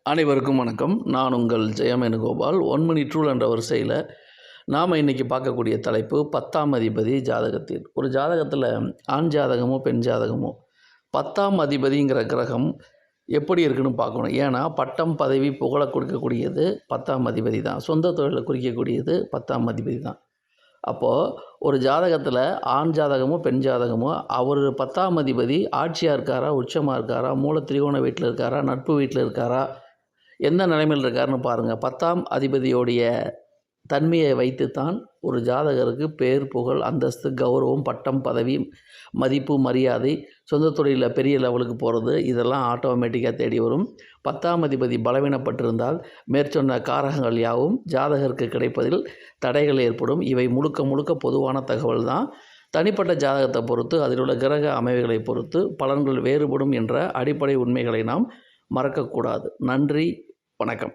அனைவருக்கும் வணக்கம். நான் உங்கள் ஜெயமேனுகோபால். 1 மினிட் ரூல் என்ற வரிசையில் நாம் இன்றைக்கி பார்க்கக்கூடிய தலைப்பு 10ஆம் அதிபதி ஜாதகத்தில். ஒரு ஜாதகத்தில் ஆண் ஜாதகமோ பெண் ஜாதகமோ 10ஆம் அதிபதிங்கிற கிரகம் எப்படி இருக்குன்னு பார்க்கணும். ஏன்னா பட்டம் பதவி புகழை கொடுக்கக்கூடியது 10ஆம் அதிபதி தான். சொந்த தொழிலை குறிக்கக்கூடியது 10ஆம் அதிபதி தான். அப்போது ஒரு ஜாதகத்தில் ஆண் ஜாதகமோ பெண் ஜாதகமோ அவர் 10ஆம் அதிபதி ஆட்சியாக இருக்காரா, உச்சமாக இருக்காரா, மூல திரிகோண வீட்டில் இருக்காரா, நட்பு வீட்டில் இருக்காரா, எந்த நிலைமையில் இருக்காருன்னு பாருங்கள். 10ஆம் அதிபதியோடைய தன்மையை வைத்துத்தான் ஒரு ஜாதகருக்கு பேர், புகழ், அந்தஸ்து, கௌரவம், பட்டம், பதவி, மதிப்பு, மரியாதை, சொந்த தொழிலில் பெரிய லெவலுக்கு போகிறது, இதெல்லாம் ஆட்டோமேட்டிக்காக தேடி வரும். 10ஆம் அதிபதி பலவீனப்பட்டிருந்தால் மேற்சொன்ன காரகங்கள் யாவும் ஜாதகருக்கு கிடைப்பதில் தடைகள் ஏற்படும். இவை முழுக்க முழுக்க பொதுவான தகவல் தான். தனிப்பட்ட ஜாதகத்தை பொறுத்து, அதில் உள்ள கிரக அமைவுகளை பொறுத்து பலன்கள் வேறுபடும் என்ற அடிப்படை உண்மைகளை நாம் மறக்கக்கூடாது. நன்றி, வணக்கம்.